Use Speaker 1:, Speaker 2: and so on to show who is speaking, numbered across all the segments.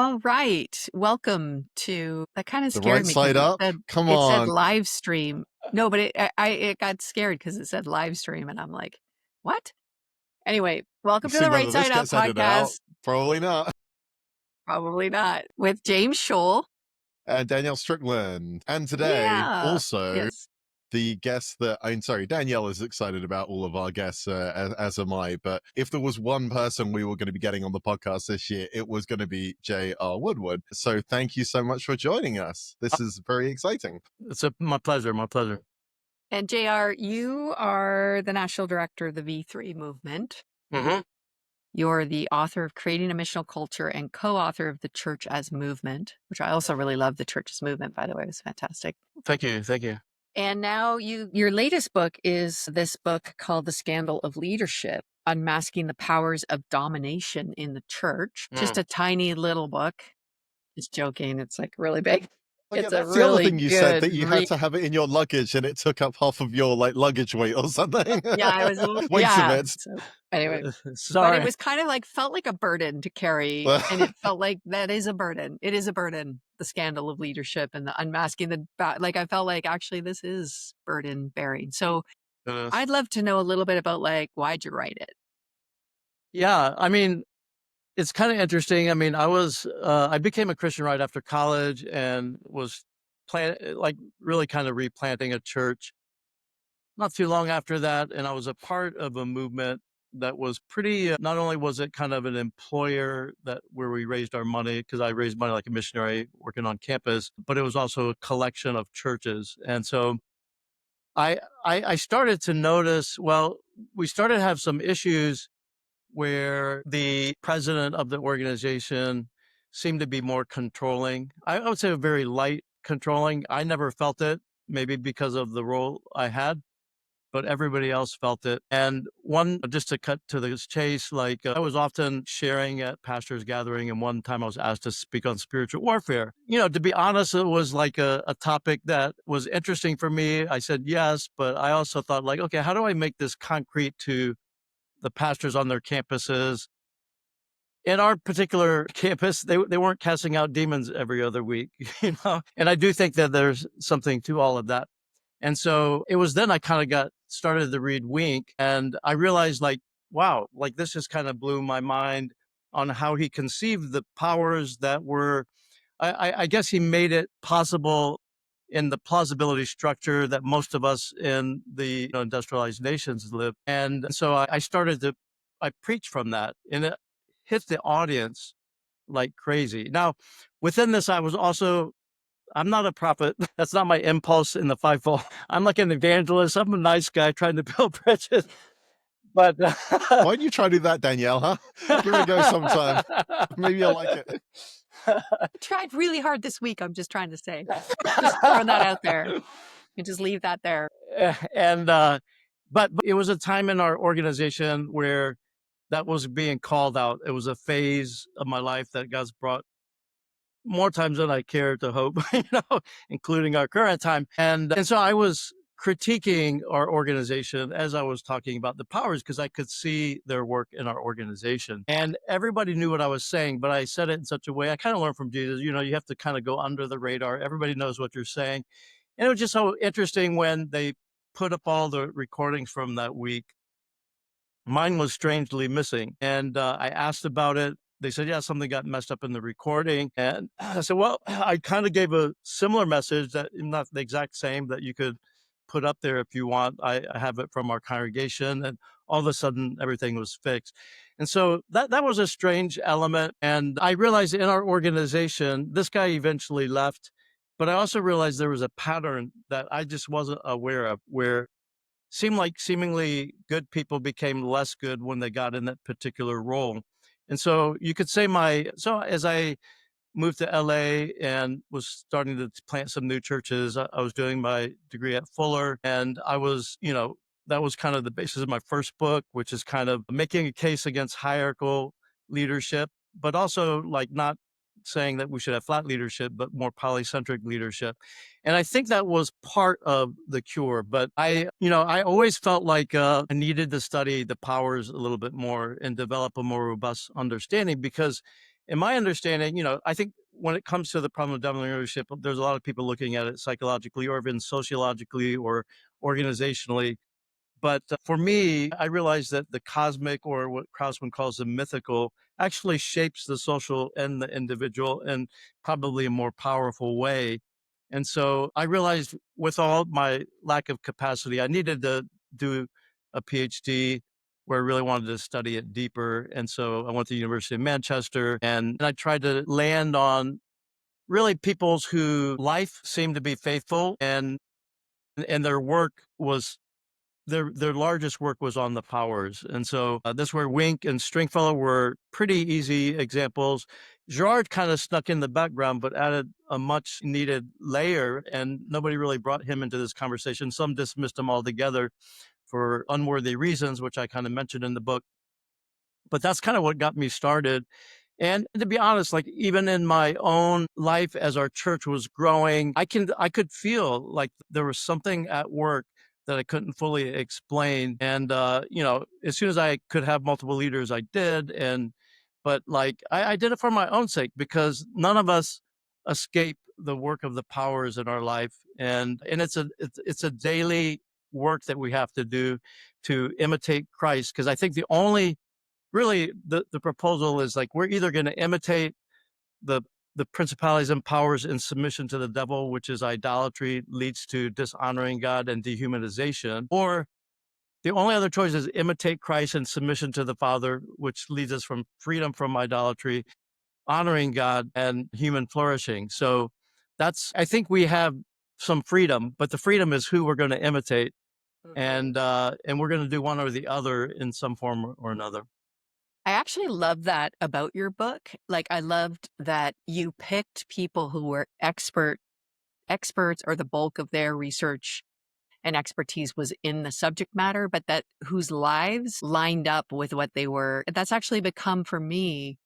Speaker 1: All right. Welcome to that kind of
Speaker 2: The
Speaker 1: scared
Speaker 2: right
Speaker 1: me because
Speaker 2: side up? Come
Speaker 1: it said
Speaker 2: on.
Speaker 1: live stream. No, but it got scared because it said live stream and I'm like, what? Anyway, welcome
Speaker 2: Let's
Speaker 1: to
Speaker 2: see
Speaker 1: the Right
Speaker 2: whether this
Speaker 1: Side Up
Speaker 2: gets edited out.
Speaker 1: podcast.
Speaker 2: Probably not.
Speaker 1: Probably not. With James Scholl.
Speaker 2: And Danielle Strickland. And today,
Speaker 1: Yeah.
Speaker 2: also,
Speaker 1: Yes.
Speaker 2: the guest that I'm sorry, Danielle is excited about all of our guests, as am I. But if there was one person we were going to be getting on the podcast this year, it was going to be J.R. Woodward. So thank you so much for joining us. This is very exciting.
Speaker 3: My pleasure. My pleasure.
Speaker 1: And JR, you are the national director of the V3 movement.
Speaker 3: Mm-hmm.
Speaker 1: You're the author of Creating a Missional Culture and co-author of The Church as Movement, which I also really love. The Church as Movement, by the way, it was fantastic.
Speaker 3: Thank you. Thank you.
Speaker 1: And now your latest book is this book called The Scandal of Leadership, Unmasking the Powers of Domination in the Church. Just a tiny little book. Just joking. It's like really big.
Speaker 2: Oh, yeah,
Speaker 1: It's a
Speaker 2: that's the other
Speaker 1: really
Speaker 2: thing you said,
Speaker 1: good
Speaker 2: that you had to have it in your luggage and it took up half of your luggage weight or something.
Speaker 1: Yeah, I was
Speaker 2: Wait a
Speaker 1: yeah.
Speaker 2: minute.
Speaker 1: So anyway, but
Speaker 3: Sorry.
Speaker 1: it was kind of like felt like a burden to carry, and it felt like that is a burden. It is a burden. The scandal of leadership and the unmasking like I felt like actually this is burden bearing. So I'd love to know a little bit about like why'd you write it?
Speaker 3: Yeah, I mean, it's kind of interesting. I mean, I became a Christian right after college and was really kind of replanting a church not too long after that. And I was a part of a movement that was pretty, not only was it kind of an employer where we raised our money, because I raised money like a missionary working on campus, but it was also a collection of churches. And so I started to notice, well, we started to have some issues where the president of the organization seemed to be more controlling. I would say very light controlling. I never felt it, maybe because of the role I had, but everybody else felt it. And just to cut to the chase, I was often sharing at pastors' gathering, and one time I was asked to speak on spiritual warfare. To be honest, it was like a topic that was interesting for me. I said yes, but I also thought okay, how do I make this concrete to the pastors on their campuses? In our particular campus, they weren't casting out demons every other week, and I do think that there's something to all of that. And so it was then I kind of started to read Wink, and I realized wow, this just kind of blew my mind on how he conceived the powers that were, I guess he made it possible in the plausibility structure that most of us in the industrialized nations live. And so I preached from that, and it hit the audience like crazy. Now, within this, I'm not a prophet. That's not my impulse in the fivefold. I'm like an evangelist. I'm a nice guy trying to build bridges. But
Speaker 2: why don't you try to do that, Danielle, huh? Give it a go sometime. Maybe you'll like it.
Speaker 1: I tried really hard this week. I'm just trying to say, just throwing that out there. You just leave that there.
Speaker 3: And, but it was a time in our organization where that was being called out. It was a phase of my life that God's brought more times than I care to hope, including our current time. And so I was critiquing our organization as I was talking about the powers, because I could see their work in our organization. And everybody knew what I was saying, but I said it in such a way, I kind of learned from Jesus, you have to kind of go under the radar. Everybody knows what you're saying. And it was just so interesting when they put up all the recordings from that week. Mine was strangely missing. And I asked about it. They said, yeah, something got messed up in the recording. And I said, well, I kind of gave a similar message, that not the exact same, that you could put up there if you want. I have it from our congregation. And all of a sudden, everything was fixed. And so that was a strange element. And I realized in our organization, this guy eventually left. But I also realized there was a pattern that I just wasn't aware of, where seemingly good people became less good when they got in that particular role. And so you could say as I moved to LA and was starting to plant some new churches, I was doing my degree at Fuller, and I was, that was kind of the basis of my first book, which is kind of making a case against hierarchical leadership, but also not saying that we should have flat leadership, but more polycentric leadership. And I think that was part of the cure. But I always felt like I needed to study the powers a little bit more and develop a more robust understanding, because in my understanding, I think when it comes to the problem of dominant leadership, there's a lot of people looking at it psychologically or even sociologically or organizationally. But for me, I realized that the cosmic, or what Krausman calls the mythical, actually shapes the social and the individual in probably a more powerful way. And so I realized, with all my lack of capacity, I needed to do a PhD where I really wanted to study it deeper. And so I went to the University of Manchester, and I tried to land on really people's who life seemed to be faithful, and their work was their largest work was on the powers. And so this where Wink and Stringfellow were pretty easy examples. Girard kind of snuck in the background, but added a much needed layer, and nobody really brought him into this conversation. Some dismissed him altogether for unworthy reasons, which I kind of mentioned in the book. But that's kind of what got me started. And to be honest, like even in my own life as our church was growing, I could feel like there was something at work that I couldn't fully explain. And as soon as I could have multiple leaders, I did. But like I did it for my own sake, because none of us escape the work of the powers in our life. And it's a daily work that we have to do to imitate Christ. Because I think the only really the proposal is like, we're either going to imitate the the principalities and powers in submission to the devil, which is idolatry, leads to dishonoring God and dehumanization, or the only other choice is imitate Christ and submission to the Father, which leads us from freedom from idolatry, honoring God, and human flourishing. So I think we have some freedom, but the freedom is who we're going to imitate, and we're going to do one or the other in some form or another.
Speaker 1: I actually love that about your book. Like, I loved that you picked people who were experts, or the bulk of their research and expertise was in the subject matter, but that whose lives lined up with what they were. That's actually become for me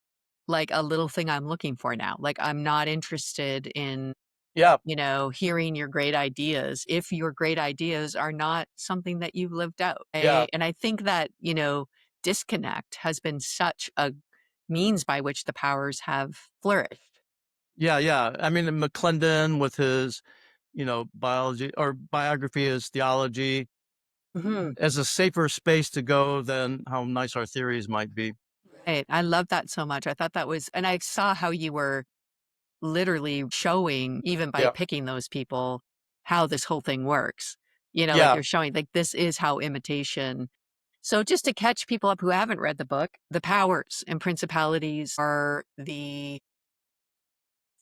Speaker 1: like a little thing I'm looking for now. Like, I'm not interested in,
Speaker 3: Yeah,
Speaker 1: hearing your great ideas if your great ideas are not something that you've lived out.
Speaker 3: yeah,
Speaker 1: And I think that, disconnect has been such a means by which the powers have flourished.
Speaker 3: yeah. I mean, McClendon with his, biology or biography is theology
Speaker 1: Mhm.
Speaker 3: as a safer space to go than how nice our theories might be.
Speaker 1: Right. I love that so much. I thought that was, and I saw how you were literally showing, even by
Speaker 3: Yeah,
Speaker 1: picking those people, how this whole thing works. Like
Speaker 3: yeah,
Speaker 1: you're showing, like, this is how imitation. So just to catch people up who haven't read the book, the powers and principalities are the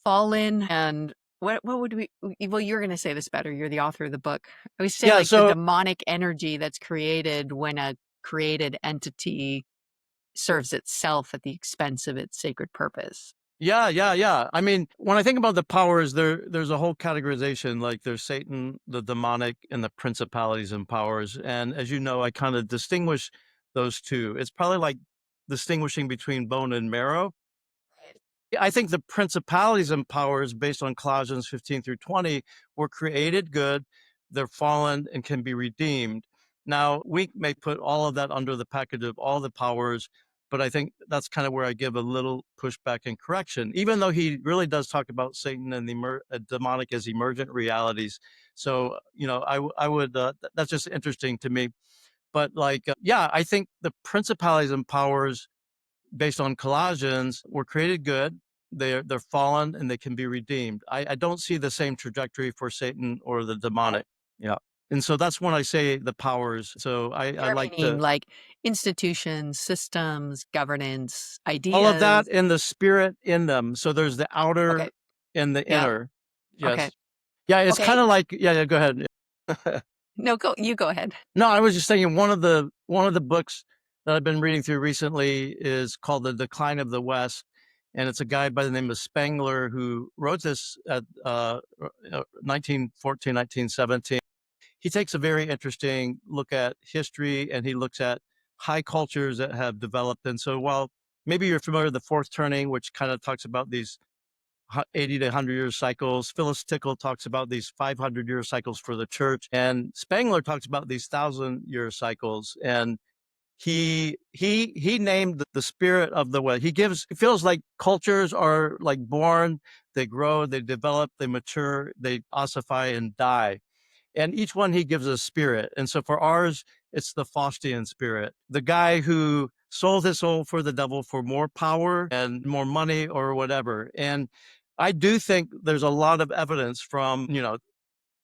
Speaker 1: fallen and what would we, well, you're going to say this better. You're the author of the book. I would say
Speaker 3: yeah.
Speaker 1: like the
Speaker 3: So
Speaker 1: demonic energy that's created when a created entity serves itself at the expense of its sacred purpose.
Speaker 3: yeah. I mean, when I think about the powers, there's a whole categorization. Like there's Satan, the demonic, and the principalities and powers. And as you know, I kind of distinguish those two. It's probably like distinguishing between bone and marrow. I think the principalities and powers, based on Colossians 15 through 20, were created good, they're fallen, and can be redeemed. Now, we may put all of that under the package of all the powers, but I think that's kind of where I give a little pushback and correction, even though he really does talk about Satan and the demonic as emergent realities. So, I would, that's just interesting to me. But like, yeah, I think the principalities and powers based on Colossians were created good. They're fallen and they can be redeemed. I don't see the same trajectory for Satan or the demonic. Yeah. And so that's when I say the powers. So I
Speaker 1: You're
Speaker 3: like
Speaker 1: meaning
Speaker 3: to
Speaker 1: like institutions, systems, governance,
Speaker 3: all of that
Speaker 1: ideas.
Speaker 3: in the spirit in them. So there's the
Speaker 1: Okay.
Speaker 3: outer and the
Speaker 1: Yeah.
Speaker 3: inner.
Speaker 1: Okay.
Speaker 3: Yes. Yeah. It's kind
Speaker 1: Okay.
Speaker 3: of like, yeah, go ahead.
Speaker 1: No, you go ahead.
Speaker 3: No, I was just thinking one of the books that I've been reading through recently is called The Decline of the West, and it's a guy by the name of Spengler who wrote this at 1914, 1917. He takes a very interesting look at history, and he looks at high cultures that have developed. And so, while maybe you're familiar with the fourth turning, which kind of talks about these 80 to 100-year cycles. Phyllis Tickle talks about these 500-year cycles for the church. And Spengler talks about these 1,000-year cycles. And he named the spirit of the way. It feels like cultures are like born, they grow, they develop, they mature, they ossify and die. And each one he gives a spirit. And so for ours, it's the Faustian spirit. The guy who sold his soul for the devil for more power and more money or whatever. And I do think there's a lot of evidence from,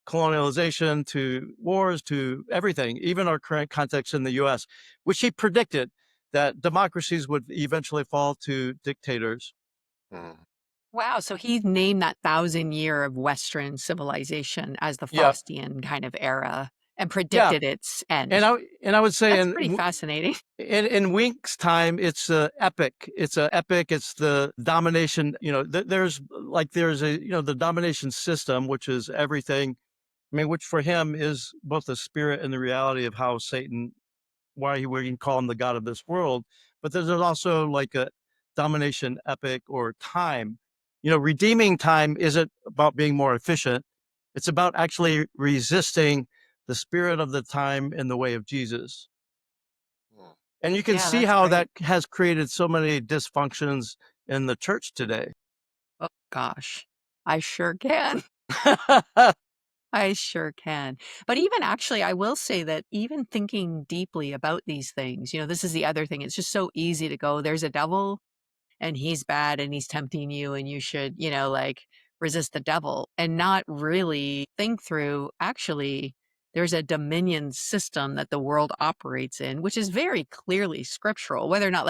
Speaker 3: colonialization to wars to everything, even our current context in the US, which he predicted that democracies would eventually fall to dictators.
Speaker 2: Mm.
Speaker 1: Wow. So he named that 1,000 year of Western civilization as the
Speaker 3: Yeah.
Speaker 1: Faustian kind of era and
Speaker 3: Yeah.
Speaker 1: predicted its end.
Speaker 3: And I would say
Speaker 1: That's pretty fascinating.
Speaker 3: in Wink's time, it's epic. It's a epic. It's the domination. There's the domination system, which is everything. I mean, which for him is both the spirit and the reality of how Satan, why we can call him the god of this world. But there's also like a domination epic or time. Redeeming time isn't about being more efficient. It's about actually resisting the spirit of the time in the way of Jesus.
Speaker 2: Mm.
Speaker 3: And you can
Speaker 1: Yeah,
Speaker 3: see
Speaker 1: that's
Speaker 3: how
Speaker 1: great.
Speaker 3: that has created so many dysfunctions in the church today.
Speaker 1: Oh, gosh. I sure can. I sure can. But even actually, I will say that even thinking deeply about these things, this is the other thing. It's just so easy to go, there's a devil and he's bad and he's tempting you and you should, like resist the devil and not really think through actually there's a dominion system that the world operates in, which is very clearly scriptural, whether or not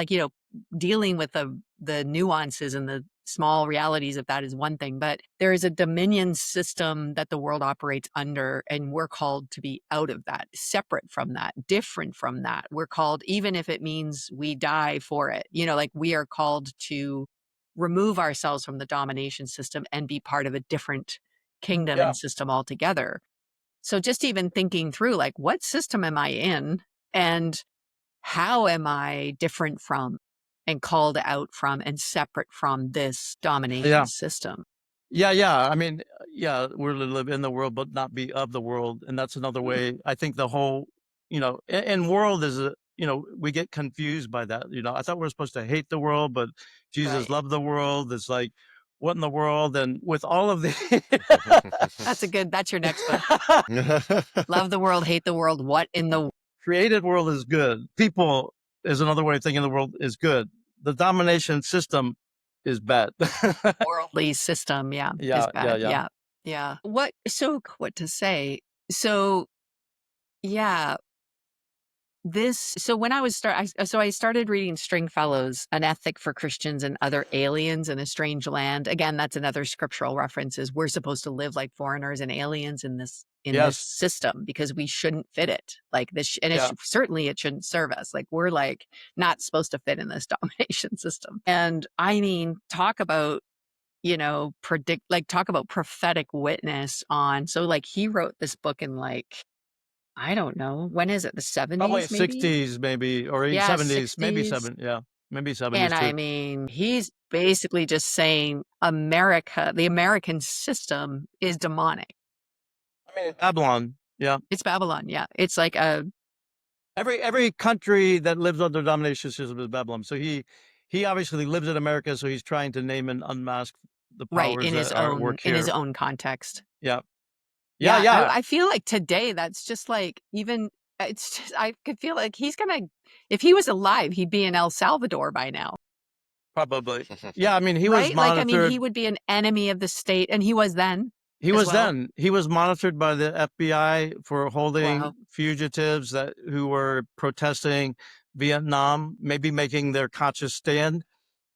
Speaker 1: dealing with the nuances and the small realities of that is one thing, but there is a dominion system that the world operates under, and we're called to be out of that, separate from that, different from that. We're called, even if it means we die for it, we are called to remove ourselves from the domination system and be part of a different kingdom
Speaker 3: Yeah.
Speaker 1: and system altogether. So just even thinking through, like, what system am I in? And how am I different from and called out from and separate from this domination
Speaker 3: Yeah.
Speaker 1: system?
Speaker 3: Yeah. I mean, yeah, we're to live in the world, but not be of the world. And that's another
Speaker 1: Mm,
Speaker 3: way. I think the whole, and world is we get confused by that. I thought we were supposed to hate the world, but Jesus
Speaker 1: right.
Speaker 3: loved the world. It's like, what in the world? And with all of the
Speaker 1: That's your next book. Love the world, hate the world. What in the
Speaker 3: created world is good. People is another way of thinking the world is good. The domination system is bad.
Speaker 1: worldly system? Yeah, is
Speaker 3: Yeah, yeah,
Speaker 1: bad.
Speaker 3: yeah.
Speaker 1: Yeah. Yeah. What to say? So, yeah, so when I was I started reading Stringfellow's An Ethic for Christians and Other Aliens in a Strange Land. Again, that's another scriptural reference, is we're supposed to live like foreigners and aliens in this
Speaker 3: Yes.
Speaker 1: system because we shouldn't fit it. Like this, and
Speaker 3: Yeah.
Speaker 1: certainly it shouldn't serve us. Like we're like not supposed to fit in this domination system. And I mean, talk about talk about prophetic witness on. So like he wrote this book in I don't know. When is it? The
Speaker 3: Probably
Speaker 1: 70s, maybe?
Speaker 3: 60s, maybe, or even
Speaker 1: Yeah,
Speaker 3: 70s, maybe
Speaker 1: 60s.
Speaker 3: 7. Yeah, maybe 70s
Speaker 1: And I
Speaker 3: too.
Speaker 1: mean, he's basically just saying the American system is demonic.
Speaker 3: I mean, Babylon. Yeah.
Speaker 1: It's Babylon. Yeah. It's like
Speaker 3: Every country that lives under domination system is Babylon. So he obviously lives in America, so he's trying to name and unmask the
Speaker 1: right
Speaker 3: powers that are at work
Speaker 1: in his
Speaker 3: here.
Speaker 1: own context.
Speaker 3: Yeah. Yeah,
Speaker 1: Yeah.
Speaker 3: yeah.
Speaker 1: I feel like today that's just like even it's just I could feel like if he was alive, he'd be in El Salvador by now.
Speaker 3: Probably. Yeah, I mean, he was
Speaker 1: Right? Like, I mean,
Speaker 3: monitored.
Speaker 1: he would be an enemy of the state, and he was then
Speaker 3: He
Speaker 1: as
Speaker 3: was
Speaker 1: well.
Speaker 3: then. He was monitored by the FBI for holding
Speaker 1: Wow.
Speaker 3: fugitives who were protesting Vietnam, maybe making their conscious stand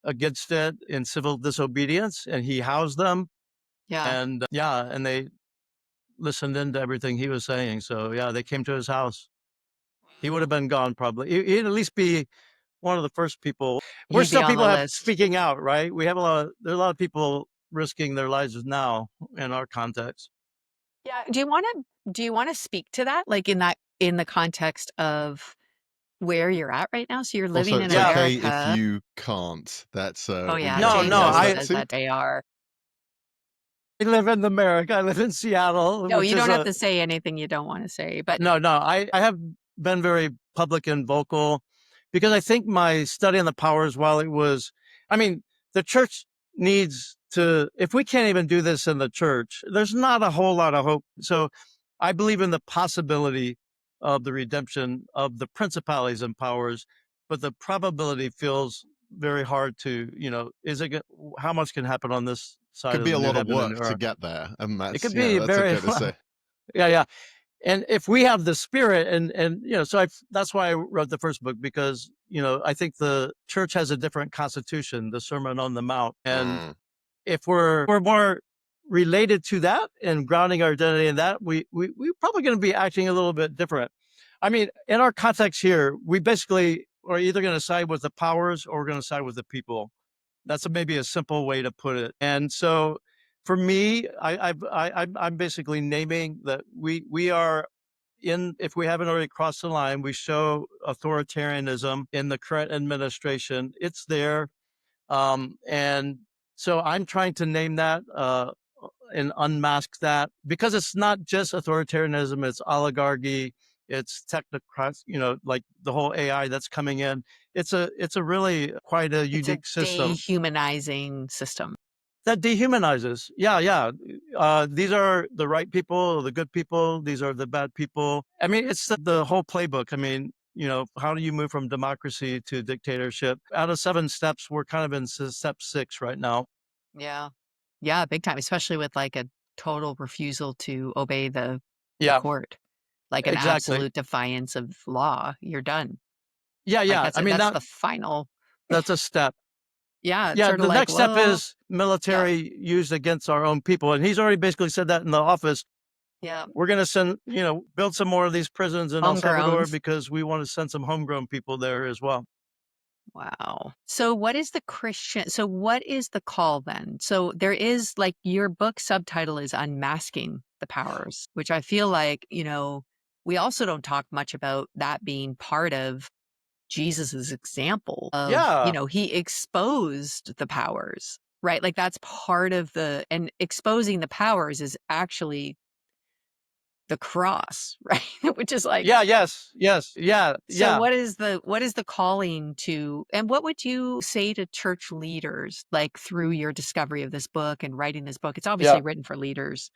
Speaker 3: against it in civil disobedience, and he housed them.
Speaker 1: Yeah.
Speaker 3: And and they listened into everything he was saying. So yeah, they came to his house. He would have been gone probably. He'd at least be one of the first people. We're
Speaker 1: He'd be
Speaker 3: still
Speaker 1: on
Speaker 3: people
Speaker 1: the
Speaker 3: have
Speaker 1: list.
Speaker 3: speaking out, right? There's a lot of people risking their lives now in our context.
Speaker 1: Yeah. Do you want to speak to that? Like in the context of where you're at right now? So you're living
Speaker 2: Also,
Speaker 1: in
Speaker 2: it's
Speaker 3: Yeah.
Speaker 2: okay if
Speaker 1: America.
Speaker 2: you can't. That's
Speaker 1: Oh
Speaker 2: all you
Speaker 1: yeah,
Speaker 2: got
Speaker 3: No,
Speaker 2: to
Speaker 1: James
Speaker 3: no,
Speaker 2: remember
Speaker 1: always
Speaker 2: that
Speaker 3: I
Speaker 1: says
Speaker 2: too.
Speaker 1: that, JR.
Speaker 3: live in America. I live in Seattle,
Speaker 1: No,
Speaker 3: which
Speaker 1: you
Speaker 3: is
Speaker 1: don't have to say anything you don't want to say, but
Speaker 3: no. I have been very public and vocal because I think my study on the powers, while it was, I mean, the church needs to, if we can't even do this in the church, there's not a whole lot of hope. So I believe in the possibility of the redemption of the principalities and powers, but the probability feels very hard to, how much can happen on this side
Speaker 2: Could
Speaker 3: of
Speaker 2: be
Speaker 3: the
Speaker 2: a
Speaker 3: new
Speaker 2: lot of
Speaker 3: heaven and
Speaker 2: work to
Speaker 3: earth?
Speaker 2: get there, and
Speaker 3: It
Speaker 2: that's
Speaker 3: could be
Speaker 2: that's
Speaker 3: very,
Speaker 2: okay to say.
Speaker 3: yeah, yeah. And if we have the spirit so that's why I wrote the first book, because, I think the church has a different constitution, the Sermon on the Mount. And
Speaker 2: Mm.
Speaker 3: if we're more related to that and grounding our identity in that, we're probably going to be acting a little bit different. I mean, in our context here, we basically are either going to side with the powers or we're going to side with the people. That's maybe a simple way to put it. And so for me, I'm basically naming that we are in, if we haven't already crossed the line, we show authoritarianism in the current administration. It's there. And so I'm trying to name that and unmask that, because it's not just authoritarianism, it's oligarchy, it's technocrats, like the whole AI that's coming in. It's a really quite a
Speaker 1: It's a
Speaker 3: unique system
Speaker 1: dehumanizing system.
Speaker 3: that dehumanizes. Yeah, yeah. These are the right people, the good people. These are the bad people. I mean, it's the whole playbook. I mean, how do you move from democracy to dictatorship? Out of 7 steps, we're kind of in step 6 right now.
Speaker 1: Yeah. Yeah, big time, especially with like a total refusal to obey the
Speaker 3: Yeah,
Speaker 1: court, like an
Speaker 3: exactly.
Speaker 1: absolute defiance of law. You're done.
Speaker 3: Yeah,
Speaker 1: Like
Speaker 3: yeah. I mean,
Speaker 1: that's the final.
Speaker 3: that's a step.
Speaker 1: Yeah, it's
Speaker 3: Yeah,
Speaker 1: sort of
Speaker 3: the
Speaker 1: like,
Speaker 3: next step
Speaker 1: well,
Speaker 3: is
Speaker 1: yeah,
Speaker 3: military used against our own people. And he's already basically said that in the office.
Speaker 1: yeah,
Speaker 3: We're going to send, build some more of these prisons in El
Speaker 1: homegrown.
Speaker 3: Salvador because we want to send some homegrown people there as well.
Speaker 1: Wow. So what is the Christian so what is the call then? So there is like your book subtitle is Unmasking the Powers, which I feel like, we also don't talk much about that being part of Jesus's example of,
Speaker 3: Yeah,
Speaker 1: he exposed the powers, right? Like that's part of and exposing the powers is actually the cross, right? Which is like,
Speaker 3: yeah, yes, yes, yeah,
Speaker 1: so
Speaker 3: yeah.
Speaker 1: what is the calling to, and what would you say to church leaders, like through your discovery of this book and writing this book? It's
Speaker 3: Yeah,
Speaker 1: obviously written for leaders,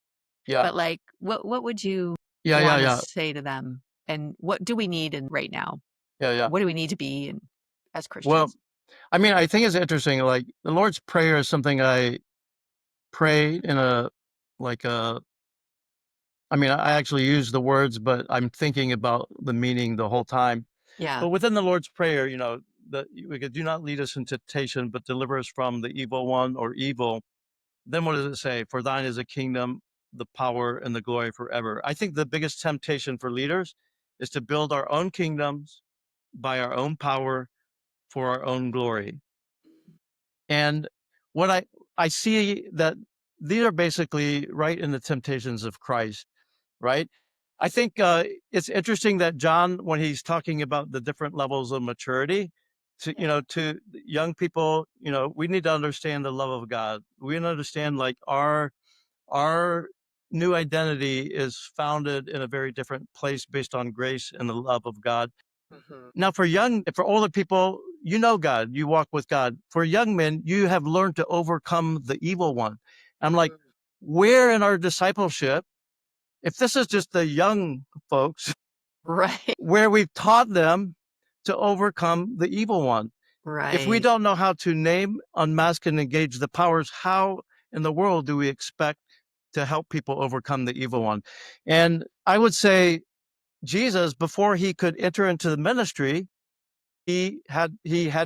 Speaker 3: yeah,
Speaker 1: but like, what would you
Speaker 3: yeah, yeah,
Speaker 1: want to
Speaker 3: yeah,
Speaker 1: say to them? And what do we need in right now?
Speaker 3: yeah, yeah.
Speaker 1: What do we need to be in as
Speaker 3: Well,
Speaker 1: Christians?
Speaker 3: I mean, I think it's interesting. Like the Lord's Prayer is something I pray in like a, I mean, I actually use the words, but I'm thinking about the meaning the whole time.
Speaker 1: Yeah.
Speaker 3: But within the Lord's Prayer, that we could do not lead us into temptation, but deliver us from the evil one or evil. Then what does it say? For thine is the kingdom, the power, and the glory forever. I think the biggest temptation for leaders is to build our own kingdoms by our own power for our own glory. And what I see that these are basically right in the temptations of Christ, right? I think it's interesting that John, when he's talking about the different levels of maturity, to young people, we need to understand the love of God. We need to understand like our new identity is founded in a very different place based on grace and the love of God.
Speaker 1: Mhm.
Speaker 3: Now, for older people, God, you walk with God. For young men, you have learned to overcome the evil one. I'm like,
Speaker 1: Mm.
Speaker 3: where in our discipleship, if this is just the young folks,
Speaker 1: Right.
Speaker 3: where we've taught them to overcome the evil one. If we
Speaker 1: Right.
Speaker 3: don't know how to name, unmask, and engage the powers, how in the world do we expect to help people overcome the evil one? And I would say Jesus, before he could enter into the ministry, he had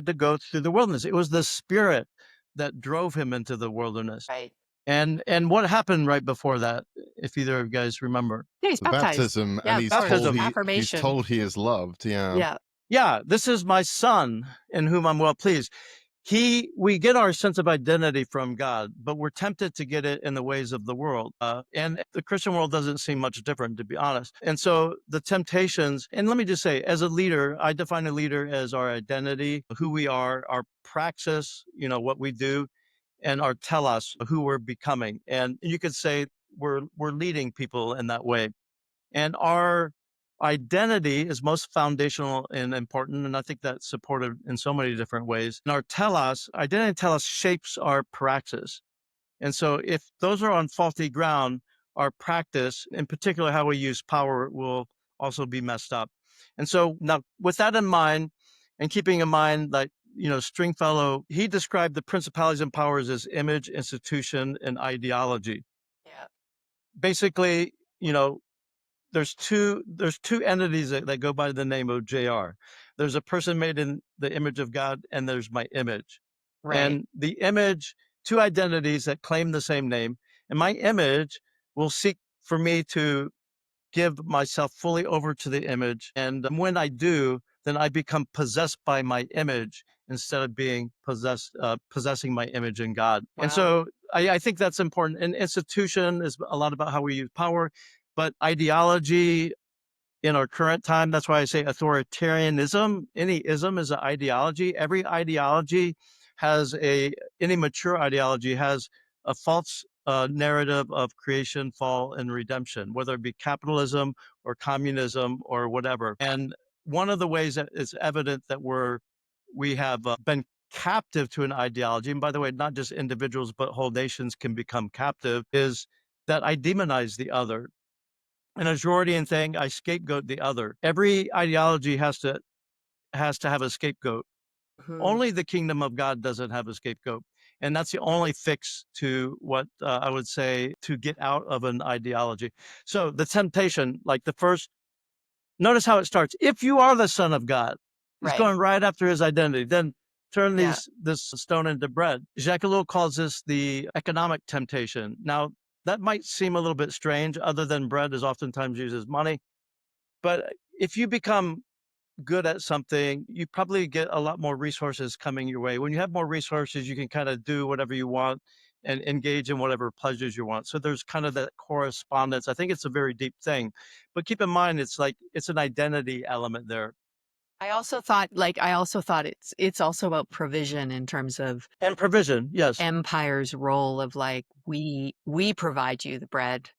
Speaker 3: to go through the wilderness. It was the Spirit that drove him into the wilderness.
Speaker 1: Right.
Speaker 3: And what happened right before that, if either of you guys remember?
Speaker 1: Yeah, he's
Speaker 2: The
Speaker 1: baptized.
Speaker 2: baptism,
Speaker 1: Yeah,
Speaker 2: and
Speaker 1: of
Speaker 2: he's
Speaker 1: course.
Speaker 2: told
Speaker 3: Baptism.
Speaker 2: he's
Speaker 1: Affirmation.
Speaker 2: told he is loved. Yeah.
Speaker 1: Yeah.
Speaker 3: Yeah, this is my son in whom I'm well pleased. We get our sense of identity from God, but we're tempted to get it in the ways of the world. And the Christian world doesn't seem much different, to be honest. And so the temptations, and let me just say, as a leader, I define a leader as our identity, who we are, our praxis, what we do, and our telos, who we're becoming. And you could say we're leading people in that way. And our Identity is most foundational and important, and I think that's supported in so many different ways. And our telos, identity telos shapes our praxis. And so if those are on faulty ground, our practice, in particular how we use power, will also be messed up. And so now with that in mind, and keeping in mind that, Stringfellow, he described the principalities and powers as image, institution, and ideology.
Speaker 1: Yeah.
Speaker 3: Basically, there's two entities that go by the name of JR. There's a person made in the image of God, and there's my image.
Speaker 1: Right.
Speaker 3: And the image, two identities that claim the same name, and my image will seek for me to give myself fully over to the image. And when I do, then I become possessed by my image instead of being possessing my image in God. And
Speaker 1: Wow.
Speaker 3: so I think that's important. And institution is a lot about how we use power, but ideology in our current time, that's why I say authoritarianism. Any ism is an ideology. Every ideology any mature ideology has a false narrative of creation, fall, and redemption, whether it be capitalism or communism or whatever. And one of the ways that it's evident that we have been captive to an ideology, and by the way, not just individuals, but whole nations can become captive, is that I demonize the other. An Ajordian thing, I scapegoat the other. Every ideology has to have a scapegoat.
Speaker 1: Mhm.
Speaker 3: Only the kingdom of God doesn't have a scapegoat. And that's the only fix to what I would say to get out of an ideology. So the temptation, like the first, notice how it starts. If you are the son of God, he's
Speaker 1: Right.
Speaker 3: going right after his identity. Then turn
Speaker 1: Yeah.
Speaker 3: this stone into bread. Jacques Ellul calls this the economic temptation. Now, that might seem a little bit strange, other than bread is oftentimes used as money. But if you become good at something, you probably get a lot more resources coming your way. When you have more resources, you can kind of do whatever you want and engage in whatever pleasures you want. So there's kind of that correspondence. I think it's a very deep thing. But keep in mind, it's an identity element there.
Speaker 1: I also thought it's also about provision in terms of
Speaker 3: And provision, yes.
Speaker 1: empire's role of like we provide you the bread.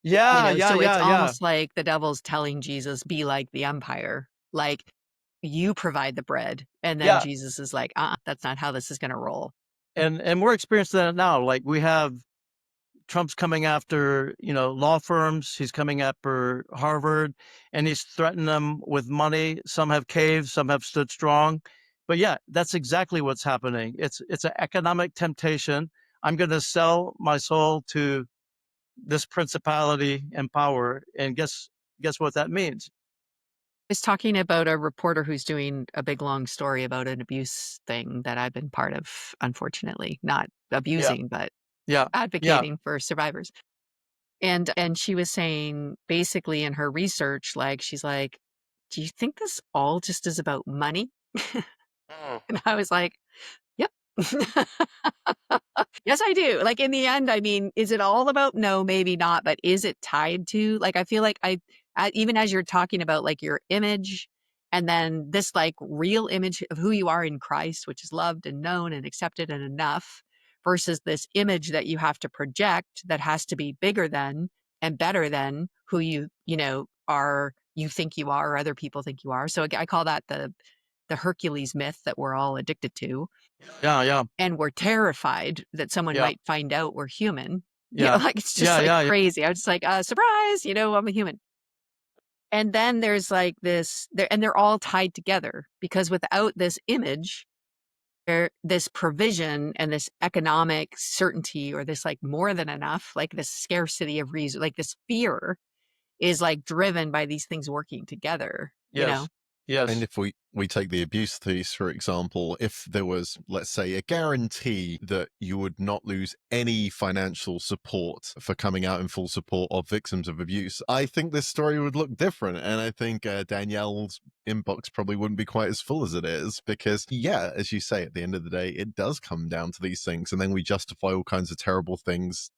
Speaker 3: Yeah, yeah,
Speaker 1: So it's
Speaker 3: yeah, yeah.
Speaker 1: almost like the devil's telling Jesus, be like the empire. Like you provide the bread. And then
Speaker 3: Yeah.
Speaker 1: Jesus is like, that's not how this is gonna roll.
Speaker 3: And we're experiencing that now. Like we have Trump's coming after, law firms. He's coming after Harvard, and he's threatened them with money. Some have caved, some have stood strong. But yeah, that's exactly what's happening. It's an economic temptation. I'm going to sell my soul to this principality and power, and guess what that means?
Speaker 1: Was talking about a reporter who's doing a big long story about an abuse thing that I've been part of, unfortunately, not
Speaker 3: Yeah,
Speaker 1: abusing, but
Speaker 3: yeah, yeah,
Speaker 1: advocating for survivors. And she was saying basically in her research, like, she's like, "Do you think this all just is about money?"
Speaker 3: mm,
Speaker 1: And I was like, "Yep." Yes, I do. Like in the end, I mean, is it all about no, maybe not, but is it tied to like I feel like even as you're talking about like your image and then this like real image of who you are in Christ, which is loved and known and accepted and enough versus this image that you have to project that has to be bigger than and better than who are you think you are or other people think you are. So I call that the Hercules myth that we're all addicted to
Speaker 3: yeah, yeah,
Speaker 1: and we're terrified that someone
Speaker 3: yeah,
Speaker 1: might find out we're human.
Speaker 3: yeah,
Speaker 1: Like it's just
Speaker 3: yeah,
Speaker 1: like
Speaker 3: yeah, yeah.
Speaker 1: crazy. I was just like, surprise, I'm a human. And then there's like and they're all tied together because without this image, this provision and this economic certainty or this like more than enough, like this scarcity of reason, like this fear is like driven by these things working together, you know?
Speaker 3: Yes,
Speaker 2: And
Speaker 3: yes,
Speaker 2: if we take the abuse piece, for example, if there was, let's say, a guarantee that you would not lose any financial support for coming out in full support of victims of abuse, I think this story would look different. And I think Danielle's inbox probably wouldn't be quite as full as it is because, yeah, as you say, at the end of the day, it does come down to these things. And then we justify all kinds of terrible things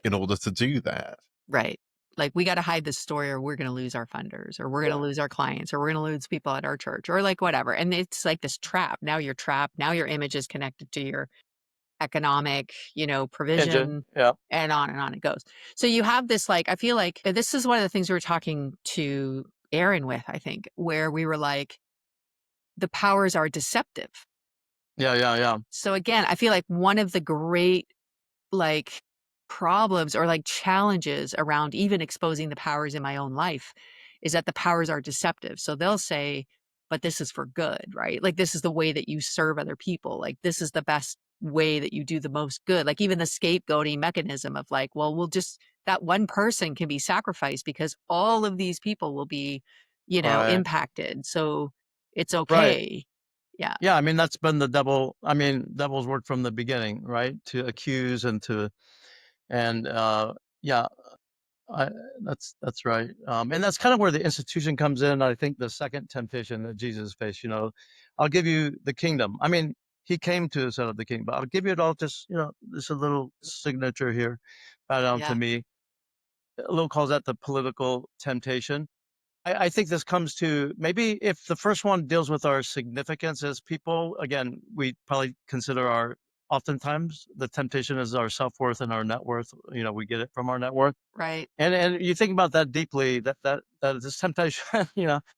Speaker 2: in order to do that.
Speaker 1: Right. Like we got to hide this story or we're going to lose our funders or we're going to
Speaker 3: yeah,
Speaker 1: lose our clients or we're going to lose people at our church or like whatever. And it's like this trap. Now you're trapped. Now your image is connected to your economic,
Speaker 3: engine,
Speaker 1: provision
Speaker 3: yeah,
Speaker 1: and on it goes. So you have this like I feel like this is one of the things we were talking to Aaron with, I think, where we were like, the powers are deceptive.
Speaker 3: Yeah, yeah, yeah.
Speaker 1: So again, I feel like one of the great like problems or like challenges around even exposing the powers in my own life is that the powers are deceptive. So they'll say, but this is for good, right? Like this is the way that you serve other people. Like this is the best way that you do the most good. Like even the scapegoating mechanism of like, well, we'll just that one person can be sacrificed because all of these people will be,
Speaker 3: Right.
Speaker 1: impacted. So it's
Speaker 3: Right.
Speaker 1: okay. Yeah,
Speaker 3: Yeah, I mean, that's been the devil. I mean, devil's work from the beginning, right? To accuse and and yeah, I, that's right. And that's kind of where the institution comes in. I think the second temptation that Jesus faced, I'll give you the kingdom. I mean, he came to set up the kingdom, but I'll give you it all. Just, just a little signature here, bow down to
Speaker 1: yeah,
Speaker 3: me. A little calls that the political temptation. I think this comes to maybe if the first one deals with our significance as people, again, we probably consider oftentimes the temptation is our self-worth and our net worth. We get it from our net worth.
Speaker 1: right.
Speaker 3: And you think about that deeply, that is this temptation,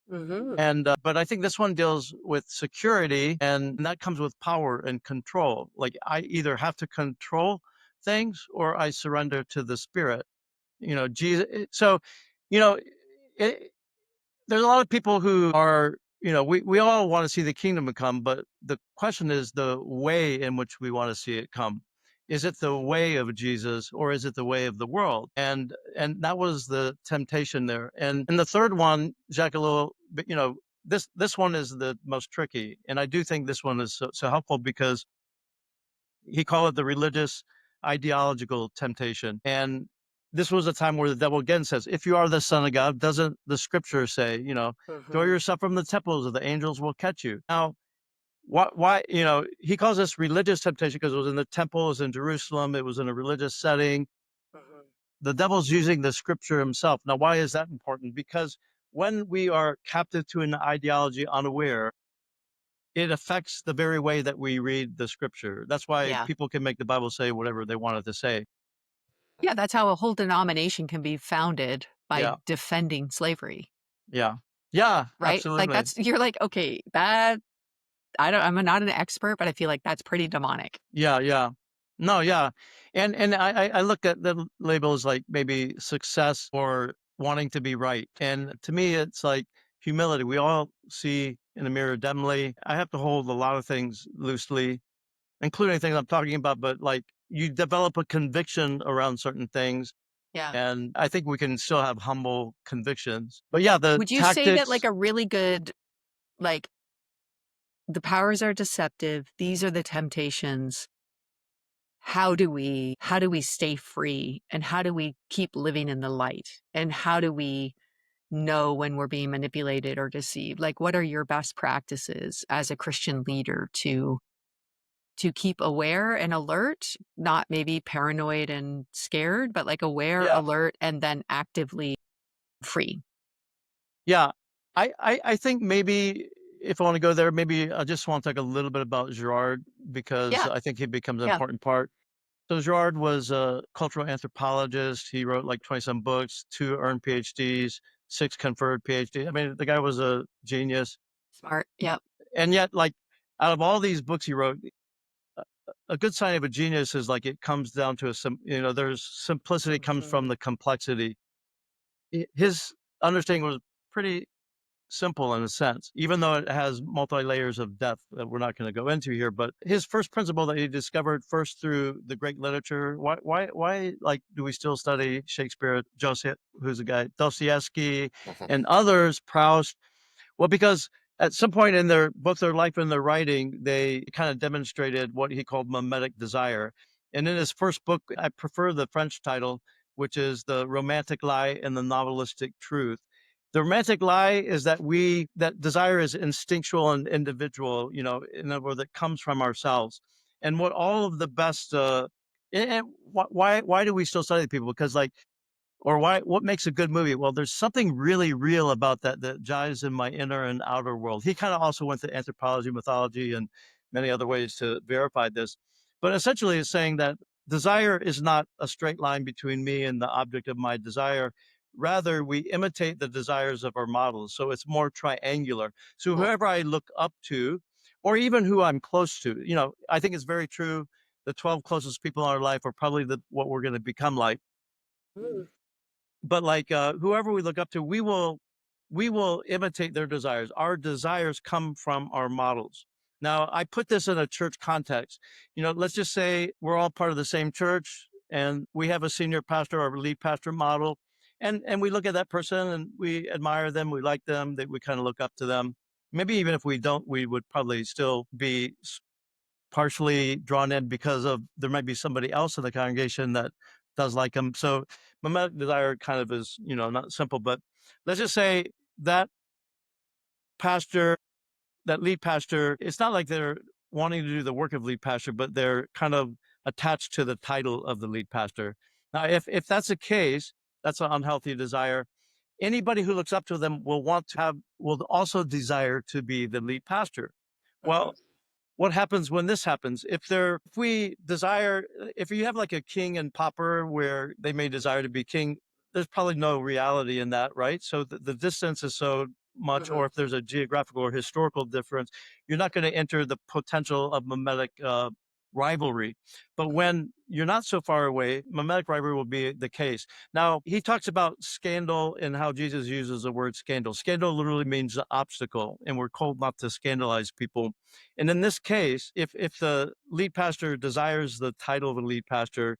Speaker 1: Hmm.
Speaker 3: but I think this one deals with security, and that comes with power and control. Like I either have to control things or I surrender to the spirit. Jesus. So, you know, it, there's a lot of people who are, we all want to see the kingdom come, but the question is the way in which we want to see it come. Is it the way of Jesus or is it the way of the world? And that was the temptation there. And the third one, Jacques, a little, but this one is the most tricky. And I do think this one is so helpful because he called it the religious ideological temptation. And this was a time where the devil again says, if you are the son of God, doesn't the scripture say, throw
Speaker 1: Hmm.
Speaker 3: yourself from the temples of the angels will catch you. Now, why, he calls this religious temptation because it was in the temple, it was in Jerusalem, it was in a religious setting.
Speaker 1: Hmm.
Speaker 3: The devil's using the scripture himself. Now, why is that important? Because when we are captive to an ideology unaware, it affects the very way that we read the scripture. That's why
Speaker 1: Yeah.
Speaker 3: people can make the Bible say whatever they want it to say.
Speaker 1: Yeah, that's how a whole denomination can be founded by
Speaker 3: Yeah,
Speaker 1: defending slavery,
Speaker 3: yeah, yeah,
Speaker 1: right? Like
Speaker 3: absolutely.
Speaker 1: that's you're like, okay, that I'm not an expert, but I feel like that's pretty demonic.
Speaker 3: Yeah, yeah. No, yeah. And I look at the labels like maybe success or wanting to be right. And to me, it's like humility. We all see in the mirror dimly. I have to hold a lot of things loosely, including things I'm talking about, but like you develop a conviction around certain things.
Speaker 1: Yeah.
Speaker 3: And I think we can still have humble convictions. But yeah, the
Speaker 1: Would you say that like
Speaker 3: tactics.
Speaker 1: a really good like the powers are deceptive, these are the temptations. How do we stay free and how do we keep living in the light? And how do we know when we're being manipulated or deceived? Like what are your best practices as a Christian leader to keep aware and alert, not maybe paranoid and scared, but like aware,
Speaker 3: Yeah.
Speaker 1: alert, and then actively free.
Speaker 3: Yeah. I think maybe if I want to go there, maybe I just want to talk a little bit about Girard because
Speaker 1: Yeah,
Speaker 3: I think he becomes an
Speaker 1: yeah,
Speaker 3: important part. So Girard was a cultural anthropologist. He wrote like 20 some books, 2 earned PhDs, 6 conferred PhDs. I mean, the guy was a genius.
Speaker 1: smart. Yep.
Speaker 3: And yet, like, out of all these books he wrote, a good sign of a genius is like it comes down to there's simplicity comes from
Speaker 1: Mhm.
Speaker 3: the complexity. His understanding was pretty simple in a sense, even though it has multi layers of depth that we're not going to go into here. But his first principle that he discovered first through the great literature. Why, like, do we still study Shakespeare, Joseph, who's a guy, Dostoevsky, and others, Proust? Well, because at some point in both their life and their writing, they kind of demonstrated what he called mimetic desire. And in his first book, I prefer the French title, which is The Romantic Lie and the Novelistic Truth. The romantic lie is that desire is instinctual and individual, in other words, that comes from ourselves. And what all of the best, and why do we still study people? Because like or what makes a good movie? Well, there's something really real about that jives in my inner and outer world. He kind of also went to anthropology, mythology, and many other ways to verify this. But essentially, it's saying that desire is not a straight line between me and the object of my desire. Rather, we imitate the desires of our models. So it's more triangular. So
Speaker 1: Cool.
Speaker 3: whoever I look up to, or even who I'm close to, I think it's very true. The 12 closest people in our life are probably what we're going to become like. But like whoever we look up to, we will imitate their desires. Our desires come from our models. Now, I put this in a church context. Let's just say we're all part of the same church and we have a senior pastor or lead pastor model. And we look at that person and we admire them, we like them, that we kind of look up to them. Maybe even if we don't, we would probably still be partially drawn in because of there might be somebody else in the congregation that does like them. So mimetic desire kind of is, not simple, but let's just say that pastor, that lead pastor, it's not like they're wanting to do the work of lead pastor, but they're kind of attached to the title of the lead pastor. Now, if that's the case, that's an unhealthy desire. Anybody who looks up to them will also desire to be the lead pastor. Well, what happens when this happens? If you have like a king and pauper where they may desire to be king, there's probably no reality in that, right? So the distance is so much, or if there's a geographical or historical difference, you're not going to enter the potential of mimetic rivalry. But when you're not so far away, mimetic rivalry will be the case. Now, he talks about scandal and how Jesus uses the word scandal. Scandal literally means the obstacle, and we're told not to scandalize people. And in this case, if the lead pastor desires the title of a lead pastor,